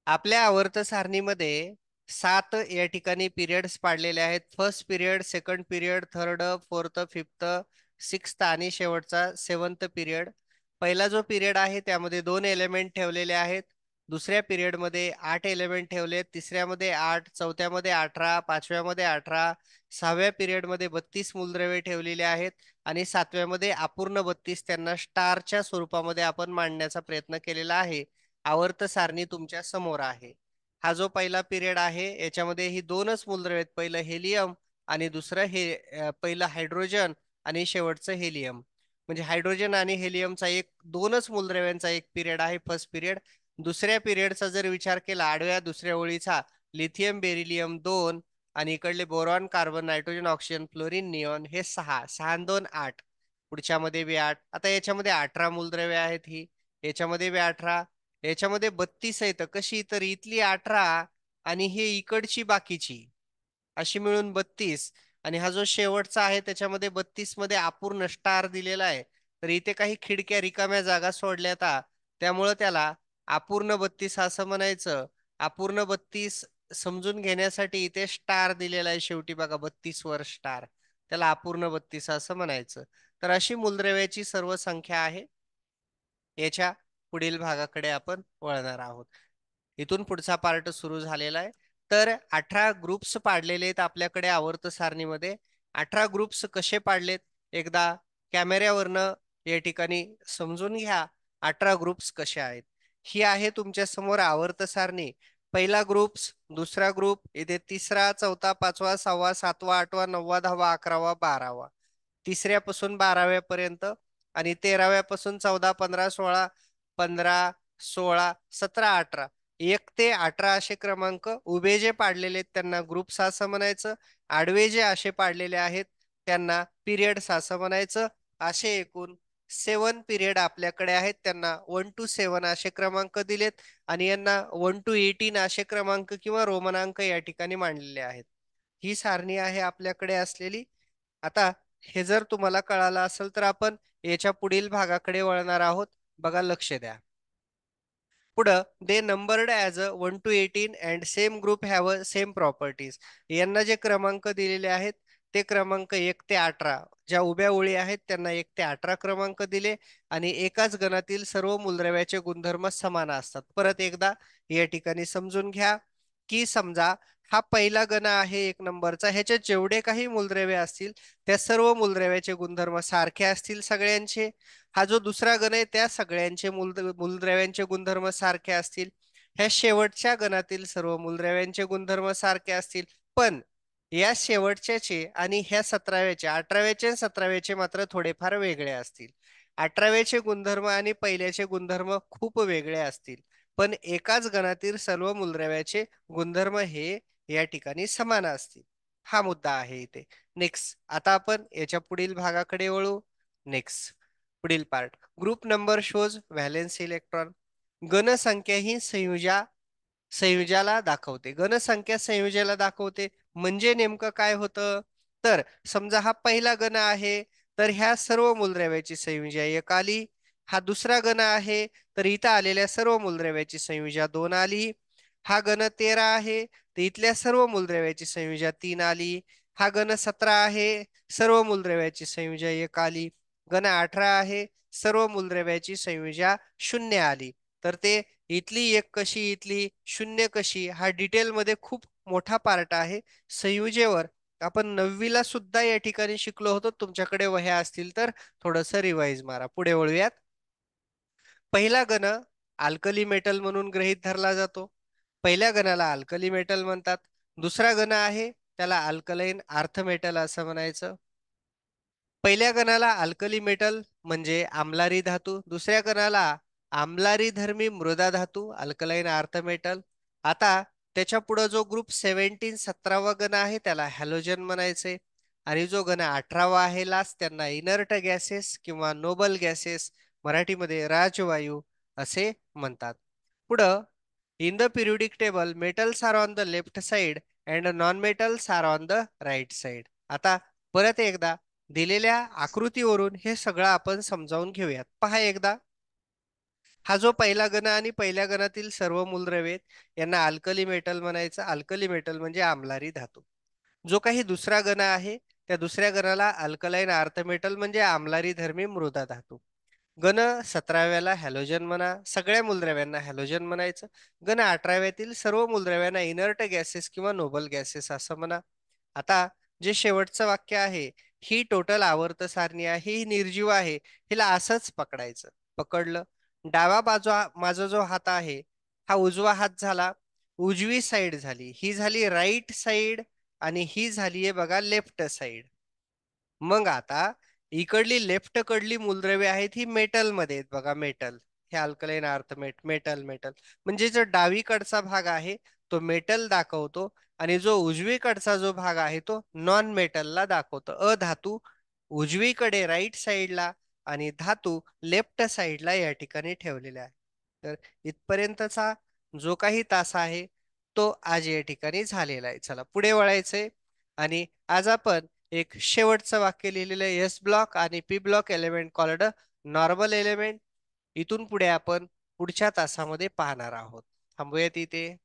आपल्या आवर्त सारणीमध्ये 7 या ठिकाणी पिरियड्स पाडलेले आहेत. First period, second period, third, fourth, fifth, sixth आणि शेवटचा सेवन्थ पिरियड. पहिला जो पिरियड आहे त्यामध्ये 2 एलिमेंट ठेवलेले आहेत. दुसऱ्या पिरियडमध्ये 8 एलिमेंट ठेवले, तिसऱ्यामध्ये 8, चौथ्यामध्ये 18, पाचव्यामध्ये 18, सहाव्या पिरियडमध्ये 32 मूलद्रव्ये ठेवलेली आहेत आणि सातव्यामध्ये अपूर्ण 32 त्यांना स्टारच्या स्वरूपामध्ये आपण मांडण्याचा प्रयत्न केलेला आहे. आवर्त सारणी तुमच्या समोर आहे. हा जो पहिला पिरियड आहे याच्यामध्ये ही दोनच मूलद्रव्ये आहेत. पहिलं हेलियम आणि दुसरं पहिलं हायड्रोजन आणि शेवटचं हेलियम. म्हणजे हायड्रोजन आणि हेलियमचा दोनच मूलद्रव्यांचा एक पिरियड आहे फर्स्ट पिरियड. दुसऱ्या पिरियडचा जर विचार केला आडव्या दुसऱ्या ओळीचा लिथियम बेरिलियम 2 आणि इकडले boron carbon nitrogen oxygen fluorine neon हे 6 6 आणि 2 8. पुढच्यामध्ये बी 8. आता याच्यामध्ये 18 मूलद्रव्ये आहेत ही. याच्यामध्ये बी 18. याच्यामध्ये 32 आहेत. कशी तर इथली 18 आणि हे इकडची बाकीची अशी मिळून 32. आणि हा जो शेवटचा आहे त्याच्यामध्ये 32 मध्ये अपूर्ण स्टार दिलेला आहे. तर इथे काही खिडक्या रिकाम्या जागा सोडल्यात त्यामुळं त्याला अपूर्ण 32 असं म्हणायचं. अपूर्ण 32 समजून घेण्यासाठी इथे स्टार दिलेला आहे शेवटी बघा 32 वर स्टार. त्याला अपूर्ण 32 असं म्हणायचं. तर अशी मूलद्रव्याची सर्व संख्या आहे. याच्या पुढील भागाकडे आपण वळणार आहोत. इथून पुढचा पार्ट सुरू झालेला आहे. तर 18 ग्रुप्स पाडलेले आहेत आपल्याकडे आवर्त सारणीमध्ये. 18 ग्रुप्स कसे पाडलेत एकदा कॅमेऱ्यावरनं या ठिकाणी समजून घ्या. 18 ग्रुप्स कसे आहेत. ही आहे तुमच्या समोर आवर्त सारणी. पहिला ग्रुप्स, दुसरा ग्रुप, इथे तिसरा, चौथा, पाचवा, सहावा, सातवा, आठवा, नववा, दहावा, अकरावा, बारावा. तिसऱ्यापासून 12व्या पर्यंत आणि 13व्यापासून 14, 15, 16, 15, 16, 17, 18. 1 ते 18 असे क्रमांक उभे जे पाडलेले आहेत त्यांना ग्रुप्स असं म्हणायचं. आडवे जे असे पाडलेले आहेत त्यांना पिरियड्स असं म्हणायचं. असे एकूण 7 पिरियड आपल्याकडे आहेत. त्यांना 1 to 7 असे क्रमांक दिलेत आणि यांना 1 to 18 असे क्रमांक किंवा रोमनांक या ठिकाणी मांडलेले आहेत. ही सारणी आहे आपल्याकडे असलेली. आता हे जर तुम्हाला कळालं असेल तर आपण याच्या पुढील भागाकडे वळणार आहोत. बघा लक्ष द्या. पुढं they numbered as a 1 to 18 and same group have a same properties. यांना जे क्रमांक दिलेले आहेत ते क्रमांक 1 ते 18 ज्या उभ्या ओळी आहेत त्यांना 1 ते 18 क्रमांक दिले आणि एकाच गणातील सर्व मूलद्रव्याचे गुणधर्म समान असतात. परत एकदा या ठिकाणी समजून घ्या की समजा हा पहिला गण आहे 1 नंबरचा. ह्याच्यात जेवढे काही मूलद्रव्ये असतील त्या सर्व मूलद्रव्याचे गुणधर्म सारखे असतील सगळ्यांचे. हा जो दुसरा गण आहे त्या सगळ्यांचे मूलद्रव्यांचे गुणधर्म सारखे असतील. ह्या शेवटच्या गणातील सर्व मूलद्रव्यांचे गुणधर्म सारखे असतील. पण या शेवटच्याचे आणि ह्या 17व्याचे 18व्याचे आणि 17व्याचे मात्र थोडेफार वेगळे असतील. 18व्याचे गुणधर्म आणि पहिल्याचे गुणधर्म खूप वेगळे असतील. पण एकाच गणातील सर्व मूलद्रव्याचे गुणधर्म हे या ठिकाणी समान असतील. हा मुद्दा आहे इथे. नेक्स्ट आता आपण याच्या पुढील भागाकडे वळू. नेक्स्ट पुढील part group number shows valence electron. गणसंख्या ही संयुजाला दाखवते. गणसंख्या संयुजाला दाखवते म्हणजे नेमकं काय होतं तर समजा हा पहिला गण आहे तर ह्या सर्व मूलद्रव्याची संयुजा 1 आली. हा दुसरा गण आहे तर इथं आलेल्या सर्व मूलद्रव्याची संयुजा 2 आली. हा गण 13 आहे तर इथल्या सर्व मूलद्रव्याची संयुजा 3 आली. हा गण 17 आहे सर्व मूलद्रव्याची संयुजा 1 आली. गण 18 आहे सर्व मूलद्रव्याची संयुजा 0 आली. तर ते इथली 1 कशी इथली 0 कशी हा डिटेलमध्ये खूप मोठा पार्ट आहे. संयुजेवर आपण 9वीला सुद्धा या ठिकाणी शिकलो होतो. तुमच्याकडे वह्या असतील तर थोडंसं रिवाइज मारा. पुढे वळूयात. पहिला गण अल्कली मेटल म्हणून गृहीत धरला जातो. पहिल्या गणाला अल्कली मेटल म्हणतात. दुसरा गण आहे त्याला अल्कलाईन अर्थ मेटल असं म्हणायचं. पहिल्या गणाला अल्कली मेटल म्हणजे आम्लारी धातू. दुसऱ्या गणाला आम्लारी धर्मी मृदा धातू अल्कलाईन अर्थ मेटल. आता त्याच्या पुढे जो ग्रुप 17 17वा गण आहे त्याला हॅलोजन म्हणायचे. आणि जो गण 18वा आहे लास्ट त्यांना इनर्ट गॅसेस किंवा नोबल गॅसेस मराठीमध्ये राजवायू असे म्हणतात. पुढं in the periodic table metals are on the left side and non metals are on the right side. आता परत एकदा दिलेल्या आकृतीवरून हे सगळं आपण समजावून घेऊयात. पहा एकदा हा जो पहिला गण आणि पहिल्या गणातील सर्व मूलद्रव्ये आहेत, यांना अल्कली मेटल म्हणायचं. अल्कली मेटल म्हणजे आम्लारी धातू. जो काही दुसरा गण आहे, त्या दुसऱ्या गणाला अल्कलाईन अर्थ मेटल म्हणजे आम्लारी धर्मी मृदा धातू. गण 17व्याला हॅलोजन म्हणा, सगळ्या मूलद्रव्यांना हॅलोजन म्हणायचं. गण 18व्यातील सर्व मूलद्रव्यांना इनर्ट गॅसेस किंवा नोबल गॅसेस असं म्हणा. आता जे शेवटचं वाक्य आहे, ही टोटल आवर्त सारणी आहे, ही निर्जीव आहे, हिला असंच पकडायचं. पकडलं. डावा बाजू माझा जो हात आहे, हा उजवा हात झाला, उजवी साईड झाली, ही झाली राईट साईड आणि ही झालीये बघा लेफ्ट साईड. मग आता इकडली लेफ्ट कडली मूलद्रव्ये आहेत ही मेटल मध्ये आहेत बघा, मेटल. हे अल्कलाईन अर्थ मेटल मेटल म्हणजे जो डावीकडचा भाग आहे तो मेटल दाखवतो आणि जो उजवीकडचा जो भाग आहे तो नॉन मेटलला दाखवतो. अधातू उजवीकडे राईट साईडला आणि धातू लेफ्ट साईडला या ठिकाणी ठेवलेले आहे. तर इथपर्यंतचा जो काही तास आहे तो आज या ठिकाणी झालेला आहे. चला पुढे वळायचंय आणि आज आपण एक शेवटचं वाक्य लिहिलेलं आहे. एस ब्लॉक आणि P block element called normal element. इथून पुढे आपण पुढच्या तासामध्ये पाहणार आहोत. थांबूयात इथे.